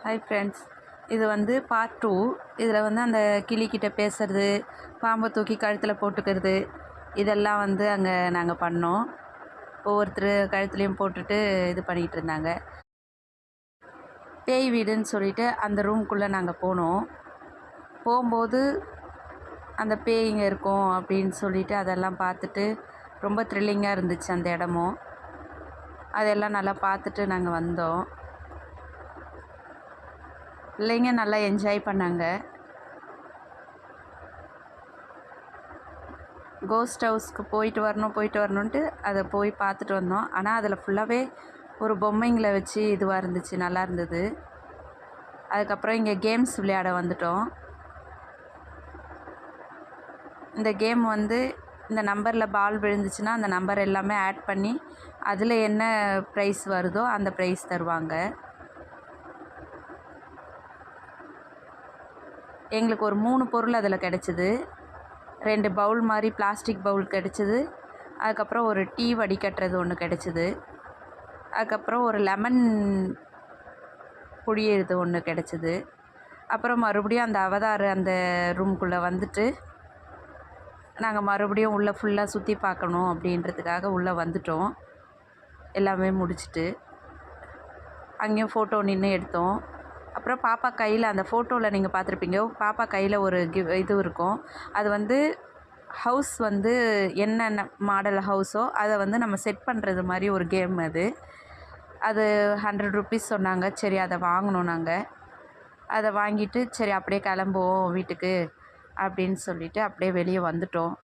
Hi friends, இது வந்து part 2. இதில் வந்து அந்த கிளிக்கிட்ட பேசுறது, பாம்பை தூக்கி கழுத்தில் போட்டுக்கிறது, இதெல்லாம் வந்து அங்கே நாங்கள் பண்ணோம். ஒவ்வொருத்தர் கழுத்துலேயும் போட்டுட்டு இது பண்ணிகிட்டு இருந்தாங்க. பேய் வீடுன்னு சொல்லிட்டு அந்த ரூம்குள்ளே நாங்கள் போனோம். போகும்போது அந்த பேய்ங்க இருக்கும் அப்படின்னு சொல்லிட்டு அதெல்லாம் பார்த்துட்டு ரொம்ப த்ரில்லிங்காக இருந்துச்சு அந்த இடமும். அதெல்லாம் நல்லா பார்த்துட்டு நாங்கள் வந்தோம். பிள்ளைங்க நல்லா என்ஜாய் பண்ணாங்க. கோஸ்ட் ஹவுஸ்க்கு போயிட்டு வரணுன்ட்டு அதை போய் பார்த்துட்டு வந்தோம். ஆனால் அதில் ஃபுல்லாகவே ஒரு பொம்மைங்களை வச்சு இதுவாக இருந்துச்சு, நல்லா இருந்தது. அதுக்கப்புறம் இங்கே கேம்ஸ் விளையாட வந்துட்டோம். இந்த கேம் வந்து இந்த நம்பரில் பால் விழுந்துச்சுன்னா அந்த நம்பர் எல்லாமே ஆட் பண்ணி அதில் என்ன ப்ரைஸ் வருதோ அந்த ப்ரைஸ் தருவாங்க. எங்களுக்கு ஒரு 3 பொருள் அதில் கிடச்சிது. 2 பவுல் மாதிரி பிளாஸ்டிக் பவுல் கிடச்சிது. அதுக்கப்புறம் ஒரு டீ வடிகட்டுறது ஒன்று கிடச்சிது. அதுக்கப்புறம் ஒரு லெமன் புழியறது ஒன்று கிடச்சிது. அப்புறம் மறுபடியும் அந்த அவதார் அந்த ரூம்குள்ளே வந்துட்டு நாங்கள் மறுபடியும் உள்ளே ஃபுல்லாக சுற்றி பார்க்கணும் அப்படின்றதுக்காக உள்ளே வந்துட்டோம். எல்லாமே முடிச்சுட்டு அங்கேயும் ஃபோட்டோ நின்று எடுத்தோம். அப்புறம் பாப்பா கையில் அந்த ஃபோட்டோவில் நீங்கள் பார்த்துருப்பீங்க, பாப்பா கையில் ஒரு இது இருக்கும். அது வந்து ஹவுஸ் வந்து என்னென்ன மாடல் ஹவுஸோ அதை வந்து நம்ம செட் பண்ணுறது மாதிரி ஒரு கேம் அது. அது 100 ருபீஸ் சொன்னாங்க. சரி, அதை வாங்கினோம் நாங்கள். அதை வாங்கிட்டு சரி அப்படியே கிளம்புவோம் வீட்டுக்கு அப்படின்னு சொல்லிவிட்டு அப்படியே வெளியே வந்துட்டோம்.